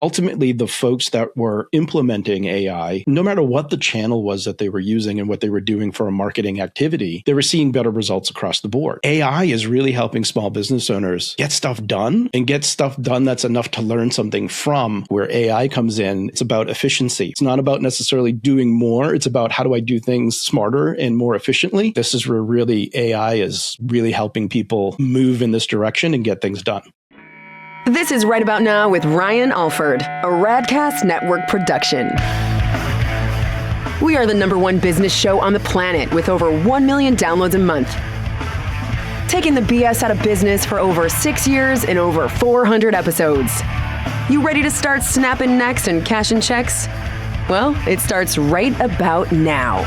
ultimately the folks that were implementing AI, no matter what the channel was that they were using and what they were doing for a marketing activity, they were seeing better results across the board. AI is really helping small business owners get stuff done and get stuff done that's enough to learn something from. Where AI comes in, it's about efficiency. It's not about necessarily doing more. It's about how do I do things smarter and more efficiently. This is where really AI is really helping people move in this direction and get things done. This is Right About Now with Ryan Alford, a Radcast Network production. We are the #1 business show on the planet with over 1 million downloads a month. Taking the BS out of business for over 6 years and over 400 episodes. You ready to start snapping necks and cashing checks? Well, it starts right about now.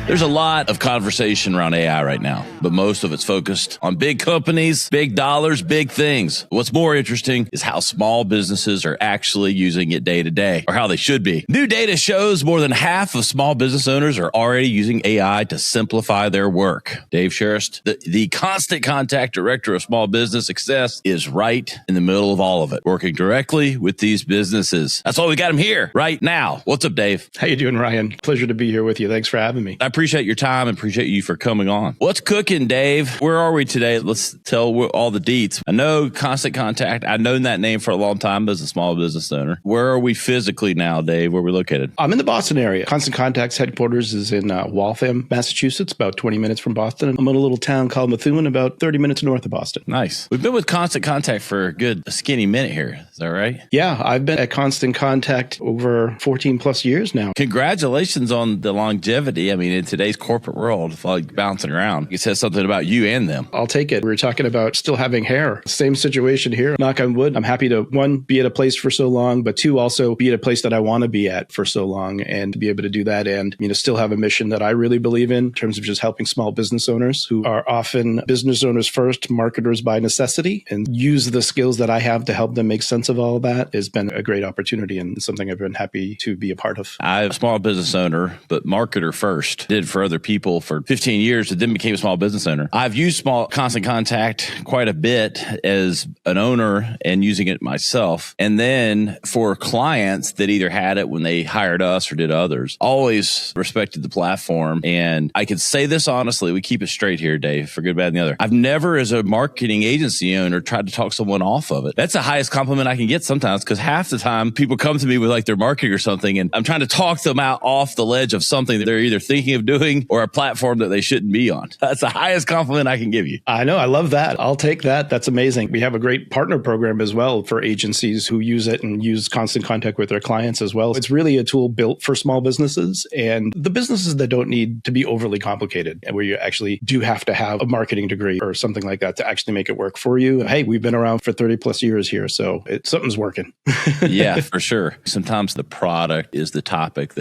There's a lot of conversation around AI right now, but most of it's focused on big companies, big dollars, big things. What's more interesting is how small businesses are actually using it day to day, or how they should be. New data shows more than half of small business owners are already using AI to simplify their work. Dave Charest, the Constant Contact Director of Small Business Success, is right in the middle of all of it, working directly with these businesses. That's why we got him here right now. What's up, Dave? How you doing, Ryan? Pleasure to be here with you. Thanks for having me. I appreciate your time and appreciate you for coming on. What's cooking, Dave? Where are we today? Let's tell all the deets. I know Constant Contact. I've known that name for a long time as a small business owner. Where are we physically now, Dave? Where are we located? I'm in the Boston area. Constant Contact's headquarters is in Waltham, Massachusetts, about 20 minutes from Boston. I'm in a little town called Methuen, about 30 minutes north of Boston. Nice. We've been with Constant Contact for a good skinny minute here. Is that right? Yeah, I've been at Constant Contact over 14 plus years now. Congratulations on the longevity. I mean, in today's corporate world, it's like bouncing around. It says something about you and them. I'll take it. We were talking about still having hair. Same situation here. Knock on wood. I'm happy to, one, be at a place for so long, but two, also be at a place that I want to be at for so long and to be able to do that and, still have a mission that I really believe in terms of just helping small business owners who are often business owners first, marketers by necessity, and use the skills that I have to help them make sense of all of that has been a great opportunity and something I've been happy to be a part of. I'm a small business owner, but marketer first. Did for other people for 15 years, and then became a small business owner. I've used Constant Contact quite a bit as an owner and using it myself. And then for clients that either had it when they hired us or did others, always respected the platform. And I can say this honestly, we keep it straight here, Dave, for good, bad, and the other. I've never, as a marketing agency owner, tried to talk someone off of it. That's the highest compliment I can get sometimes, because half the time people come to me with like their marketing or something, and I'm trying to talk them out off the ledge of something that they're either thinking of doing or a platform that they shouldn't be on. That's the highest compliment I can give you. I know. I love that. I'll take that. That's amazing. We have a great partner program as well for agencies who use it and use Constant Contact with their clients as well. It's really a tool built for small businesses and the businesses that don't need to be overly complicated and where you actually do have to have a marketing degree or something like that to actually make it work for you. Hey, we've been around for 30 plus years here, so something's working. Yeah, for sure. Sometimes the product is the topic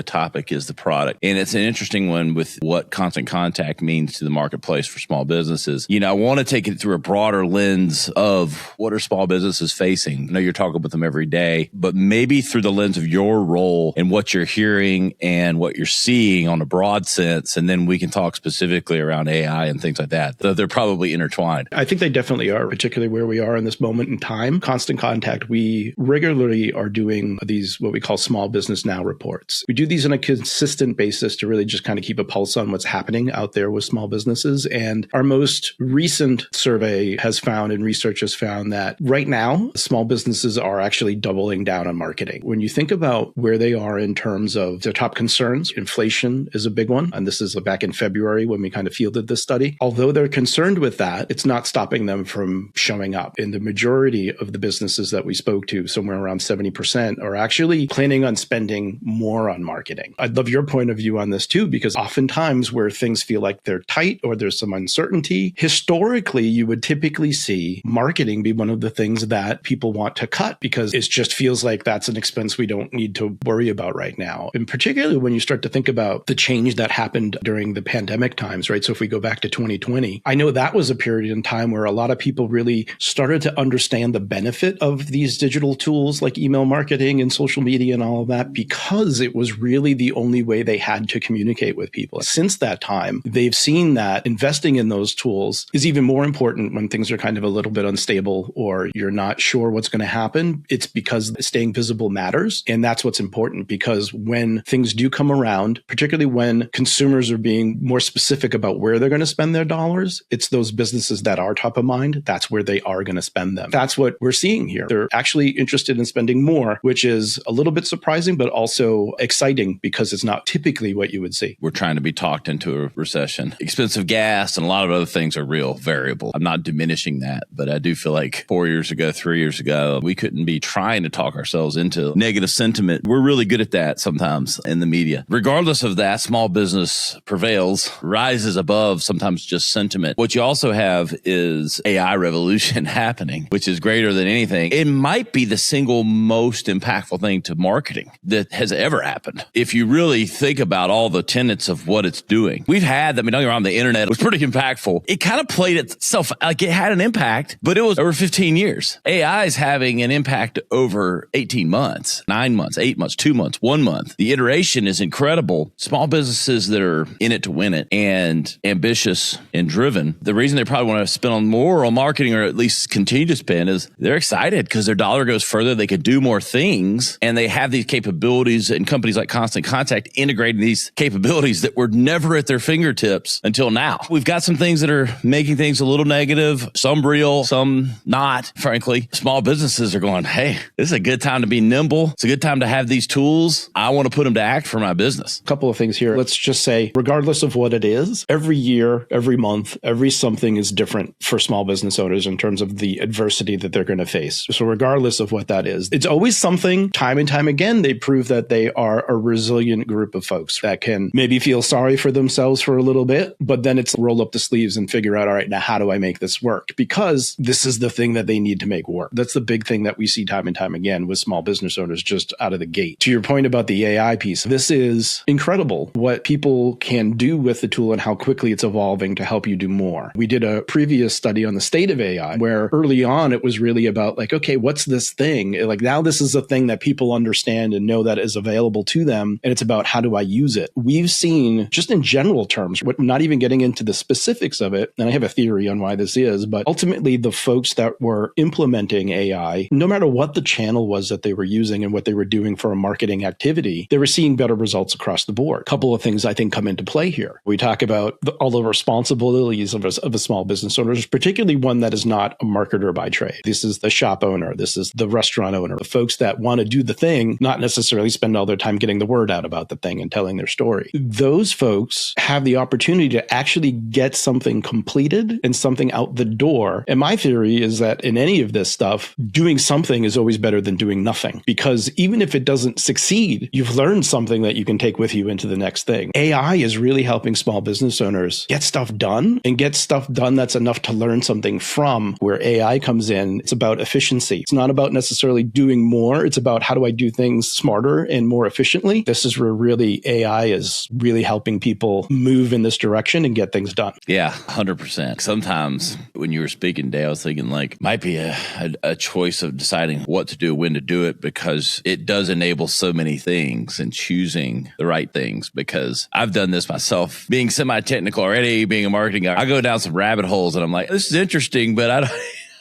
is the product. And it's an interesting one with what Constant Contact means to the marketplace for small businesses. I want to take it through a broader lens of what are small businesses facing. I know you're talking with them every day, but maybe through the lens of your role and what you're hearing and what you're seeing on a broad sense. And then we can talk specifically around AI and things like that. They're probably intertwined. I think they definitely are, particularly where we are in this moment in time. Constant Contact, we regularly are doing these, what we call small business now reports. We do these on a consistent basis to really just kind of keep a pulse on what's happening out there with small businesses. And our most recent survey has found and research has found that right now, small businesses are actually doubling down on marketing. When you think about where they are in terms of their top concerns, inflation is a big one. And this is back in February when we kind of fielded this study. Although they're concerned with that, it's not stopping them from showing up. In the majority of the businesses that we spoke to, somewhere around 70% are actually planning on spending more on marketing. I'd love your point of view on this too, because oftentimes where things feel like they're tight or there's some uncertainty, historically, you would typically see marketing be one of the things that people want to cut because it just feels like that's an expense we don't need to worry about right now. And particularly when you start to think about the change that happened during the pandemic times, right? So if we go back to 2020, I know that was a period in time where a lot of people really started to understand the benefit of these digital tools like email marketing and social media and all of that because because it was really the only way they had to communicate with people. Since that time, they've seen that investing in those tools is even more important when things are kind of a little bit unstable or you're not sure what's going to happen. It's because staying visible matters. And that's what's important, because when things do come around, particularly when consumers are being more specific about where they're going to spend their dollars, it's those businesses that are top of mind. That's where they are going to spend them. That's what we're seeing here. They're actually interested in spending more, which is a little bit surprising, but also exciting because it's not typically what you would see. We're trying to be talked into a recession. Expensive gas and a lot of other things are real variable. I'm not diminishing that, but I do feel like 4 years ago, 3 years ago, we couldn't be trying to talk ourselves into negative sentiment. We're really good at that sometimes in the media. Regardless of that, small business prevails, rises above sometimes just sentiment. What you also have is AI revolution happening, which is greater than anything. It might be the single most impactful thing to marketing that has ever happened. If you really think about all the tenets of what it's doing, we've had, don't get me wrong, the internet was pretty impactful. It kind of played itself, like it had an impact, but it was over 15 years. AI is having an impact over 18 months, 9 months, 8 months, 2 months, 1 month. The iteration is incredible. Small businesses that are in it to win it and ambitious and driven, the reason they probably want to spend on more on marketing, or at least continue to spend, is they're excited because their dollar goes further. They could do more things, and they have these capabilities, and companies like Constant Contact integrating these capabilities that were never at their fingertips until now. We've got some things that are making things a little negative, some real, some not, frankly. Small businesses are going, hey, this is a good time to be nimble. It's a good time to have these tools. I want to put them to act for my business. A couple of things here. Let's just say, regardless of what it is, every year, every month, every something is different for small business owners in terms of the adversity that they're going to face. So regardless of what that is, it's always something. Time and time again, they prove that they are a resilient group of folks that can maybe feel sorry for themselves for a little bit, but then it's roll up the sleeves and figure out, all right, now how do I make this work? Because this is the thing that they need to make work. That's the big thing that we see time and time again with small business owners just out of the gate. To your point about the AI piece, this is incredible what people can do with the tool and how quickly it's evolving to help you do more. We did a previous study on the state of AI where early on it was really about like, okay, what's this thing? Like now this is a thing that people understand and know that is available to them. And it's about how do I use it? We've seen just in general terms, not even getting into the specifics of it. And I have a theory on why this is, but ultimately the folks that were implementing AI, no matter what the channel was that they were using and what they were doing for a marketing activity, they were seeing better results across the board. A couple of things I think come into play here. We talk about all the responsibilities of a small business owner, particularly one that is not a marketer by trade. This is the shop owner. This is the restaurant owner, the folks that want to do the thing, not necessarily spend all their time getting the word out about the thing and telling their story. Those folks have the opportunity to actually get something completed and something out the door. And my theory is that in any of this stuff, doing something is always better than doing nothing, because even if it doesn't succeed, you've learned something that you can take with you into the next thing. AI is really helping small business owners get stuff done and get stuff done that's enough to learn something from. Where AI comes in, it's about efficiency. It's not about necessarily doing more. It's about how do I do things smarter and more efficiently. This is where really AI is really helping people move in this direction and get things done. Yeah, 100%. Sometimes when you were speaking today, I was thinking like might be a choice of deciding what to do, when to do it, because it does enable so many things and choosing the right things. Because I've done this myself, being semi-technical already, being a marketing guy. I go down some rabbit holes and I'm like, this is interesting, but I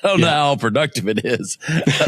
don't know how productive it is.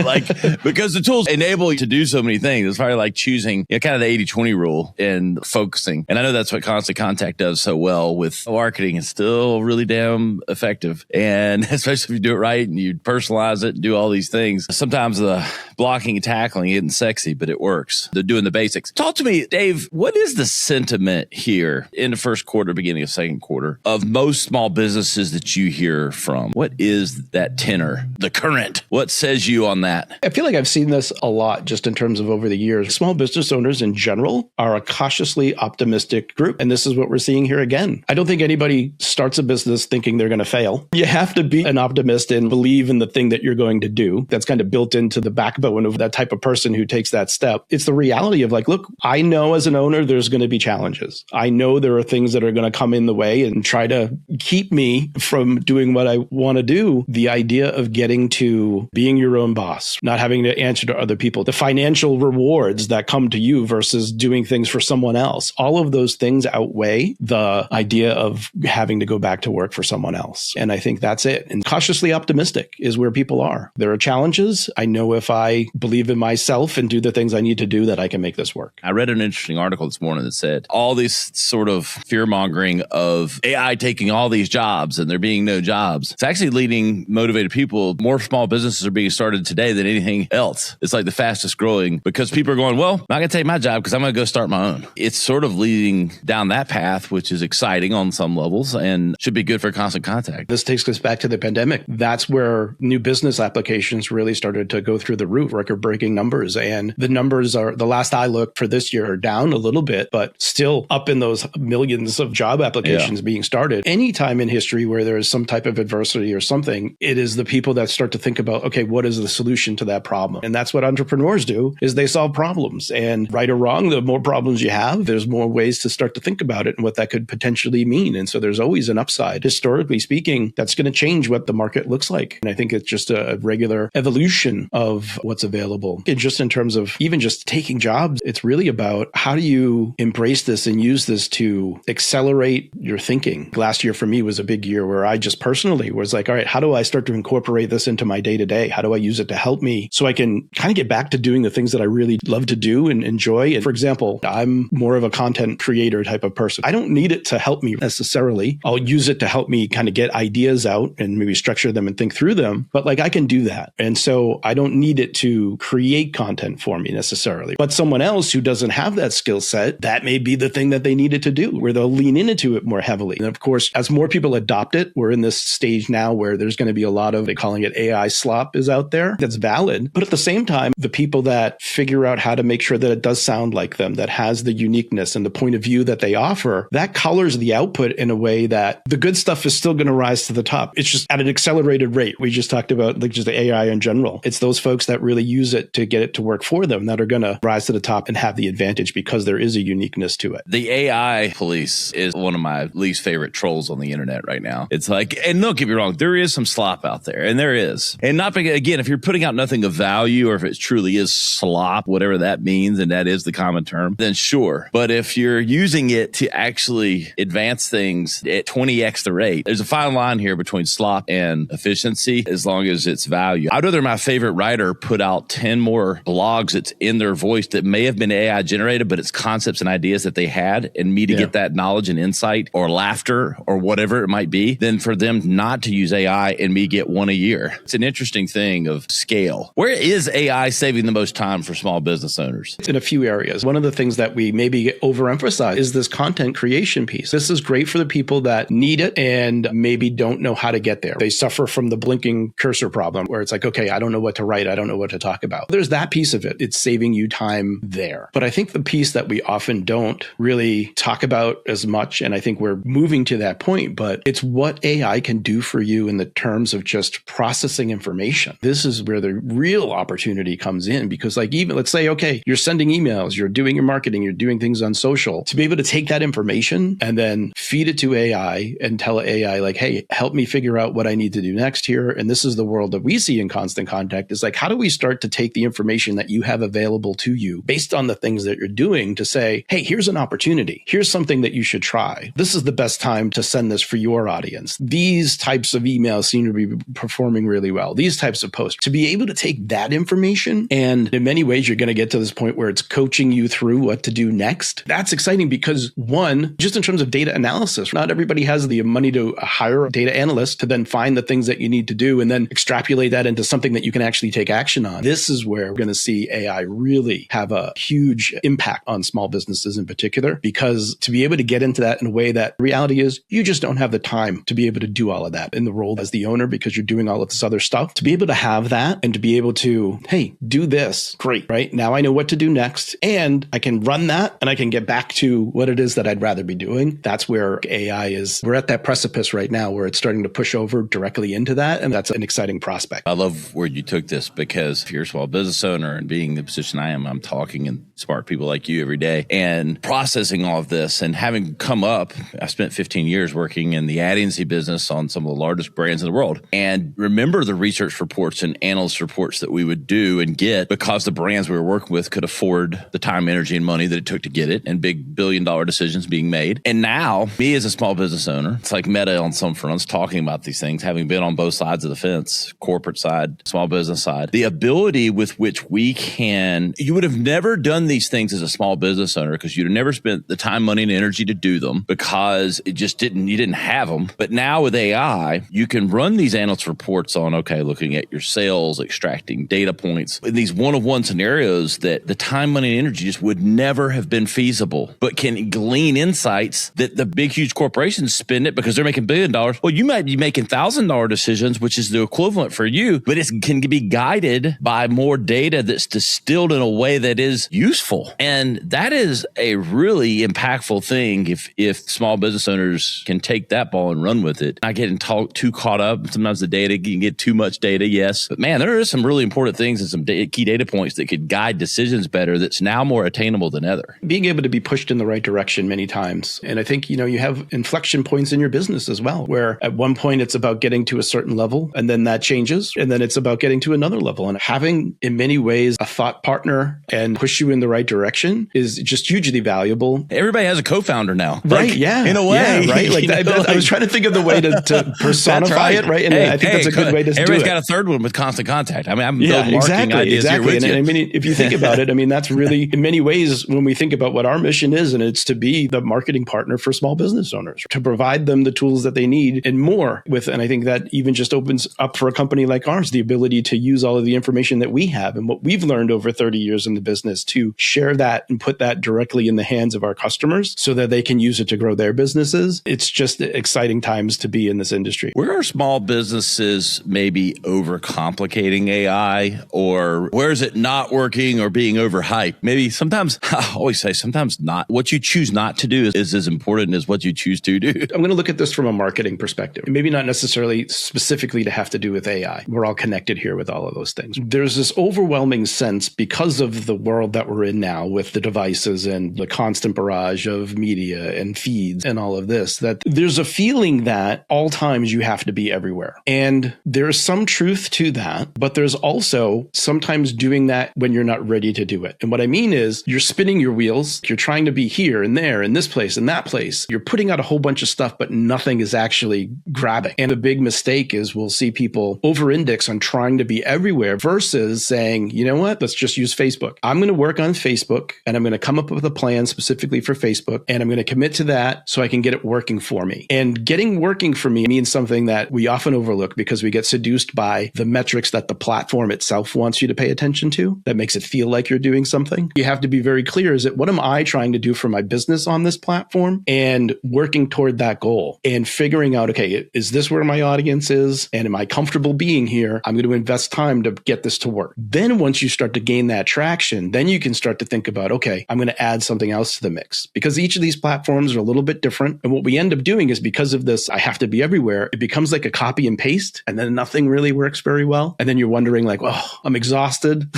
Like, because the tools enable you to do so many things. It's probably like choosing kind of the 80-20 rule and focusing. And I know that's what Constant Contact does so well with marketing. It's still really damn effective. And especially if you do it right and you personalize it and do all these things. Sometimes the blocking and tackling isn't sexy, but it works. They're doing the basics. Talk to me, Dave, what is the sentiment here in the first quarter, beginning of second quarter, of most small businesses that you hear from? What is that tenor? The current, what says you on that? I feel like I've seen this a lot just in terms of over the years. Small business owners in general are a cautiously optimistic group. And this is what we're seeing here again. I don't think anybody starts a business thinking they're going to fail. You have to be an optimist and believe in the thing that you're going to do. That's kind of built into the backbone of that type of person who takes that step. It's the reality of like, look, I know as an owner, there's going to be challenges. I know there are things that are going to come in the way and try to keep me from doing what I want to do. The idea of getting to being your own boss, not having to answer to other people, the financial rewards that come to you versus doing things for someone else, all of those things outweigh the idea of having to go back to work for someone else. And I think that's it. And cautiously optimistic is where people are. There are challenges. I know if I believe in myself and do the things I need to do that I can make this work. I read an interesting article this morning that said all this sort of fear-mongering of AI taking all these jobs and there being no jobs. It's actually leading motivated people. More small businesses are being started today than anything else. It's like the fastest growing because people are going, well, I'm not going to take my job because I'm going to go start my own. It's sort of leading down that path, which is exciting on some levels and should be good for Constant Contact. This takes us back to the pandemic. That's where new business applications really started to go through the roof, record-breaking numbers. And the numbers are, the last I looked for this year, are down a little bit, but still up in those millions of job applications being started. Anytime in history where there is some type of adversity or something, it is the people that start to think about, okay, what is the solution to that problem? And that's what entrepreneurs do, is they solve problems. And right or wrong, the more problems you have, there's more ways to start to think about it and what that could potentially mean. And so there's always an upside. Historically speaking, that's going to change what the market looks like. And I think it's just a regular evolution of what's available. And just in terms of even just taking jobs, it's really about how do you embrace this and use this to accelerate your thinking. Last year for me was a big year where I just personally was like, all right, how do I start to incorporate this into my day-to-day? How do I use it to help me so I can kind of get back to doing the things that I really love to do and enjoy? And for example, I'm more of a content creator type of person. I don't need it to help me necessarily. I'll use it to help me kind of get ideas out and maybe structure them and think through them. But like I can do that. And so I don't need it to create content for me necessarily. But someone else who doesn't have that skill set, that may be the thing that they needed to do, where they'll lean into it more heavily. And of course, as more people adopt it, we're in this stage now where there's going to be a lot of, they're calling it AI slop is out there. That's valid. But at the same time, the people that figure out how to make sure that it does sound like them, that has the uniqueness and the point of view that they offer, that colors the output in a way that the good stuff is still going to rise to the top. It's just at an accelerated rate. We just talked about like just the AI in general. It's those folks that really use it to get it to work for them that are going to rise to the top and have the advantage because there is a uniqueness to it. The AI police is one of my least favorite trolls on the internet right now. It's like, and don't get me wrong, there is some slop out there, and there is. And not, again, if you're putting out nothing of value or if it truly is slop, whatever that means, and that is the common term, then sure. But if you're using it to actually advance things at 20x the rate, there's a fine line here between slop and efficiency as long as it's value. I'd rather my favorite writer put out 10 more blogs that's in their voice that may have been AI generated, but it's concepts and ideas that they had, and me to get that knowledge and insight or laughter or whatever it might be, than for them not to use AI and me get one a year. It's an interesting thing of scale. Where is AI saving the most time for small business owners? It's in a few areas. One of the things that we maybe overemphasize is this content creation piece. This is great for the people that need it and maybe don't know how to get there. They suffer from the blinking cursor problem where it's like, okay, I don't know what to write. I don't know what to talk about. There's that piece of it. It's saving you time there. But I think the piece that we often don't really talk about as much, and I think we're moving to that point, but it's what AI can do for you in the terms of just processing information. This is where the real opportunity comes in, because like even let's say, okay, you're sending emails, you're doing your marketing, you're doing things on social, to be able to take that information and then feed it to AI and tell AI like, hey, help me figure out what I need to do next here. And this is the world that we see in Constant Contact, is like, how do we start to take the information that you have available to you based on the things that you're doing to say, hey, here's an opportunity. Here's something that you should try. This is the best time to send this for your audience. These types of emails seem to be performing really well. These types of posts. To be able to take that information, and in many ways, you're going to get to this point where it's coaching you through what to do next. That's exciting because one, just in terms of data analysis, not everybody has the money to hire a data analyst to then find the things that you need to do and then extrapolate that into something that you can actually take action on. This is where we're going to see AI really have a huge impact on small businesses in particular, because to be able to get into that in a way that reality is you just don't have the time to be able to do all of that in the role as the owner because you're doing all of this other stuff. To be able to have that and to be able to, hey, do this, great, right? Now I know what to do next and I can run that and I can get back to what it is that I'd rather be doing. That's where AI is. We're at that precipice right now where it's starting to push over directly into that. And that's an exciting prospect. I love where you took this, because if you're a small business owner and being the position I am, I'm talking and smart people like you every day and processing all of this and having come up, I spent 15 years working in the ad agency business on some of the largest brands in the world. And and remember the research reports and analyst reports that we would do and get because the brands we were working with could afford the time, energy, and money that it took to get it, and big billion-dollar decisions being made. And now, me as a small business owner, it's like Meta on some fronts talking about these things, having been on both sides of the fence, corporate side, small business side, the ability with which we can, you would have never done these things as a small business owner because you'd have never spent the time, money, and energy to do them because you didn't have them. But now with AI, you can run these analyst reports on, okay, looking at your sales, extracting data points in these one-of-one scenarios that the time, money, and energy just would never have been feasible, but can glean insights that the big, huge corporations spend it because they're making $1 billion. Well, you might be making $1,000 decisions, which is the equivalent for you, but it can be guided by more data that's distilled in a way that is useful. And that is a really impactful thing if small business owners can take that ball and run with it. I get too caught up. Sometimes the data, you can get too much data, yes. But man, there are some really important things and some key data points that could guide decisions better that's now more attainable than ever. Being able to be pushed in the right direction many times. And I think, you have inflection points in your business as well, where at one point it's about getting to a certain level and then that changes. And then it's about getting to another level. And having, in many ways, a thought partner and push you in the right direction is just hugely valuable. Everybody has a co-founder now. Right. Like, yeah. In a way. Yeah, right. Like that, I was trying to think of the way to personify it. Right. And I think that's a good way to do it. Everybody's got a third one with constant contact. I mean, I'm building marketing ideas here with you. And I mean, if you think about it, I mean, that's really, in many ways, when we think about what our mission is, and it's to be the marketing partner for small business owners, to provide them the tools that they need and more with. And I think that even just opens up for a company like ours, the ability to use all of the information that we have and what we've learned over 30 years in the business to share that and put that directly in the hands of our customers so that they can use it to grow their businesses. It's just exciting times to be in this industry. Where are small businesses maybe overcomplicating AI, or where is it not working or being overhyped? Maybe sometimes, I always say sometimes not. What you choose not to do is as important as what you choose to do. I'm going to look at this from a marketing perspective. Maybe not necessarily specifically to have to do with AI. We're all connected here with all of those things. There's this overwhelming sense because of the world that we're in now with the devices and the constant barrage of media and feeds and all of this, that there's a feeling that all times you have to be everywhere. And there's some truth to that, but there's also sometimes doing that when you're not ready to do it. And what I mean is you're spinning your wheels. You're trying to be here and there and this place and that place. You're putting out a whole bunch of stuff, but nothing is actually grabbing. And the big mistake is we'll see people over-index on trying to be everywhere versus saying, you know what, let's just use Facebook. I'm going to work on Facebook and I'm going to come up with a plan specifically for Facebook and I'm going to commit to that so I can get it working for me. And getting working for me means something that we often overlook because we get seduced by the metrics that the platform itself wants you to pay attention to. That makes it feel like you're doing something. You have to be very clear. Is it what am I trying to do for my business on this platform and working toward that goal and figuring out, okay, is this where my audience is? And am I comfortable being here? I'm going to invest time to get this to work. Then once you start to gain that traction, then you can start to think about, okay, I'm going to add something else to the mix because each of these platforms are a little bit different. And what we end up doing is because of this, I have to be everywhere. It becomes like a copy and paste and then nothing really works very well. And then you're wondering like, oh, I'm exhausted,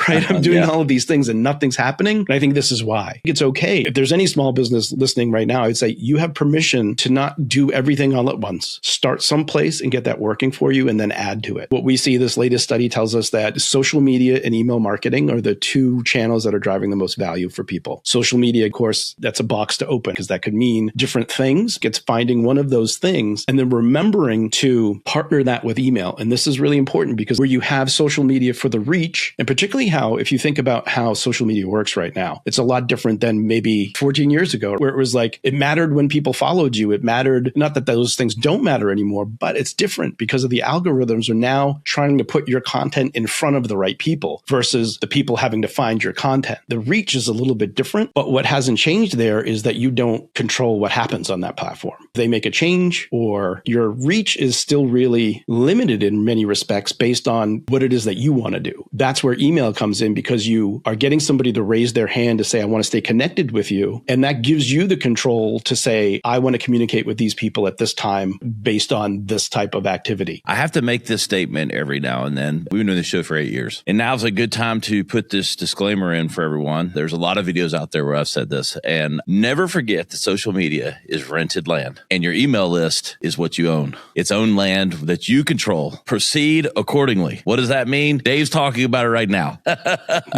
right? I'm doing all of these things and nothing's happening. And I think this is why. It's okay. If there's any small business listening right now, I'd say you have permission to not do everything all at once. Start someplace and get that working for you and then add to it. What we see, this latest study tells us that social media and email marketing are the two channels that are driving the most value for people. Social media, of course, that's a box to open because that could mean different things. It's finding one of those things and then remembering to partner that with email. And this is really important because where you have social media for the reach, and particularly how, if you think about how social media works right now, it's a lot different than maybe 14 years ago, where it was like, it mattered when people followed you. It mattered, not that those things don't matter anymore, but it's different because of the algorithms are now trying to put your content in front of the right people versus the people having to find your content. The reach is a little bit different, but what hasn't changed there is that you don't control what happens on that platform. If they make a change or your reach is still really limited in many respects based on what it is that you want to do. That's where email comes in because you are getting somebody to raise their hand to say, I want to stay connected with you. And that gives you the control to say, I want to communicate with these people at this time based on this type of activity. I have to make this statement every now and then. We've been doing this show for 8 years. And now's a good time to put this disclaimer in for everyone. There's a lot of videos out there where I've said this. And never forget that social media is rented land and your email list is what you own. It's owned land. land that you control. Proceed accordingly. What does that mean? Dave's talking about it right now.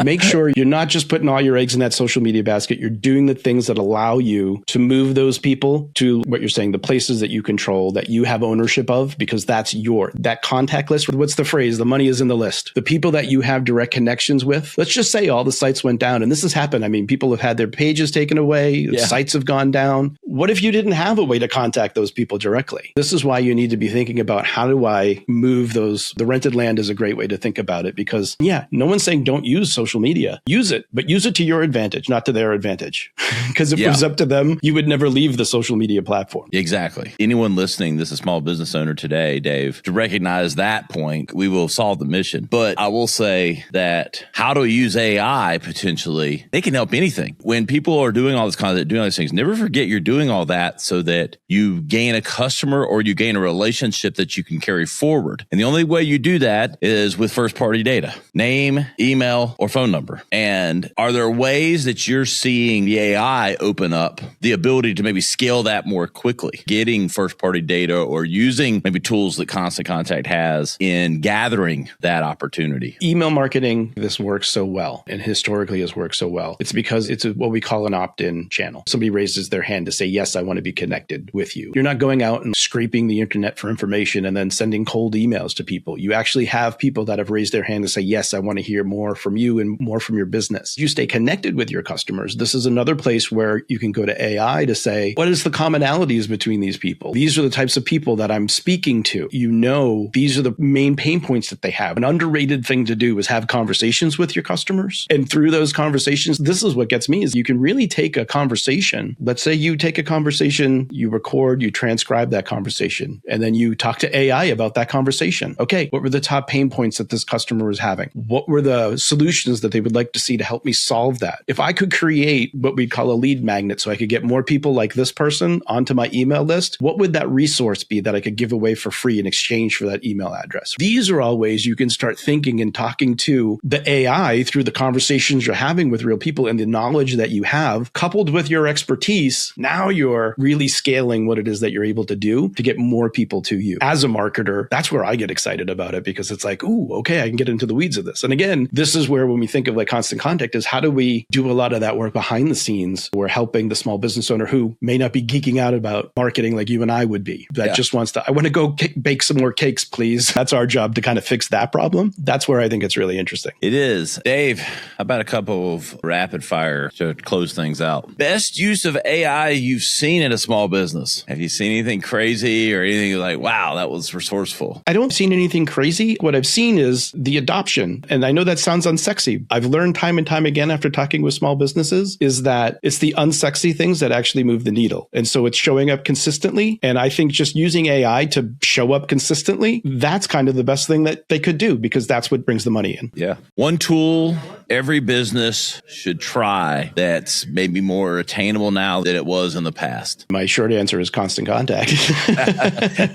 Make sure you're not just putting all your eggs in that social media basket. You're doing the things that allow you to move those people to what you're saying, the places that you control, that you have ownership of, because that's that contact list. What's the phrase? The money is in the list. The people that you have direct connections with. Let's just say all the sites went down, and this has happened. I mean, people have had their pages taken away. Yeah. Sites have gone down. What if you didn't have a way to contact those people directly? This is why you need to be thinking about, how do I move those? The rented land is a great way to think about it, because no one's saying don't use social media. Use it, but use it to your advantage, not to their advantage. Because if it was up to them, you would never leave the social media platform. Exactly. Anyone listening, this is a small business owner today, Dave, to recognize that point, we will solve the mission. But I will say that how to use AI potentially, they can help anything. When people are doing all this content, doing all these things, never forget you're doing all that so that you gain a customer or you gain a relationship that you can carry forward. And the only way you do that is with first-party data, name, email, or phone number. And are there ways that you're seeing the AI open up the ability to maybe scale that more quickly, getting first-party data or using maybe tools that Constant Contact has in gathering that opportunity? Email marketing, this works so well, and historically has worked so well. It's because it's what we call an opt-in channel. Somebody raises their hand to say, yes, I want to be connected with you. You're not going out and scraping the internet for information and then sending cold emails to people. You actually have people that have raised their hand to say, yes, I want to hear more from you and more from your business. You stay connected with your customers. This is another place where you can go to AI to say, what is the commonalities between these people? These are the types of people that I'm speaking to. These are the main pain points that they have. An underrated thing to do is have conversations with your customers. And through those conversations, this is what gets me, is you can really take a conversation. Let's say you take a conversation, you record, you transcribe that conversation, and then you talk to AI about that conversation. Okay, what were the top pain points that this customer was having? What were the solutions that they would like to see to help me solve that? If I could create what we call a lead magnet so I could get more people like this person onto my email list, what would that resource be that I could give away for free in exchange for that email address? These are all ways you can start thinking and talking to the AI through the conversations you're having with real people and the knowledge that you have, coupled with your expertise. Now you're really scaling what it is that you're able to do to get more people to you. As a marketer, that's where I get excited about it, because it's like, ooh, okay, I can get into the weeds of this. And again, this is where, when we think of like Constant Contact, is how do we do a lot of that work behind the scenes? We're helping the small business owner who may not be geeking out about marketing like you and I would be, that just wants to, I want to go bake some more cakes, please. That's our job to kind of fix that problem. That's where I think it's really interesting. It is. Dave, how about a couple of rapid fire to close things out? Best use of AI you've seen in a small business? Have you seen anything crazy or anything like, wow, that was resourceful? I don't seen anything crazy. What I've seen is the adoption. And I know that sounds unsexy. I've learned time and time again after talking with small businesses is that it's the unsexy things that actually move the needle. And so it's showing up consistently. And I think just using AI to show up consistently, that's kind of the best thing that they could do, because that's what brings the money in. Yeah. One tool every business should try that's maybe more attainable now than it was in the past. My short answer is Constant Contact.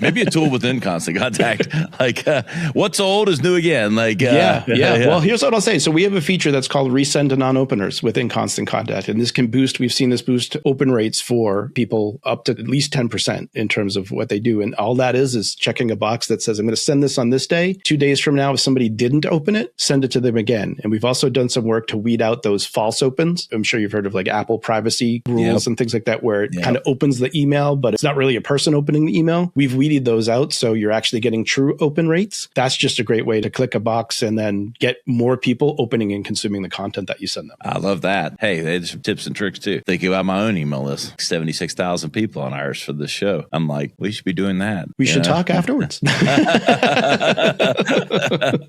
Maybe a tool within Constant Contact. Like what's old is new again. Like yeah. Well, here's what I'll say. So we have a feature that's called resend to non-openers within Constant Contact. And this can boost, we've seen this boost open rates for people up to at least 10% in terms of what they do. And all that is checking a box that says, I'm going to send this on this day. 2 days from now, if somebody didn't open it, send it to them again. And we've also done some work to weed out those false opens. I'm sure you've heard of like Apple privacy rules and things like that, where it kind of opens the email, but it's not really a person opening the email. We've weeded those out. So you're actually getting true open rates. That's just a great way to click a box and then get more people opening and consuming the content that you send them. I love that. Hey, there's some tips and tricks too. Thinking about my own email list, 76,000 people on ours for this show. I'm like, we should be doing that. We should talk afterwards.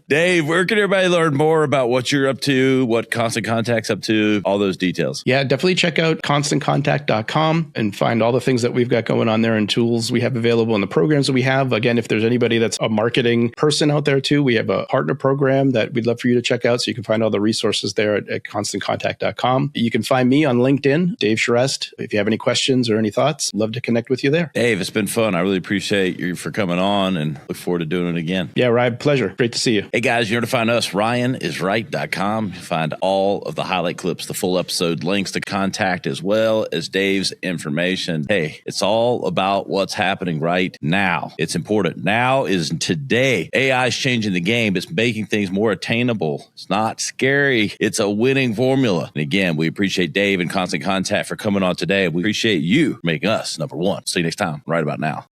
Dave, where can everybody learn more about what you're up to, what Constant Contact's up to, all those details? Yeah, definitely check out constantcontact.com and find all the things that we've got going on there and tools we have available and the programs that we have. Again, if there's anybody that's a marketing person out there too, we have a partner program that we'd love for you to check out. So you can find all the resources there at constantcontact.com. You can find me on LinkedIn, Dave Charest. If you have any questions or any thoughts, love to connect with you there. Dave, it's been fun. I really appreciate you for coming on and look forward to doing it again. Yeah, Ryan, pleasure. Great to see you. Hey guys, you know to find us, RyanIsRight.com. Find all of the highlight clips, the full episode, links to contact, as well as Dave's information. Hey, it's all about what's happening right now. It's important. Now is today. AI is changing the game. It's making things more attainable. It's not scary. It's a winning formula. And again, we appreciate Dave and Constant Contact for coming on today. We appreciate you making us number one. See you next time, right about now.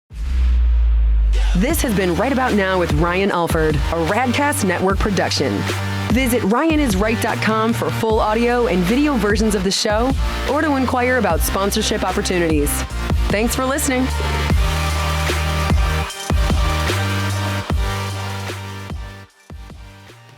This has been Right About Now with Ryan Alford, a Radcast Network production. Visit ryanisright.com for full audio and video versions of the show or to inquire about sponsorship opportunities. Thanks for listening.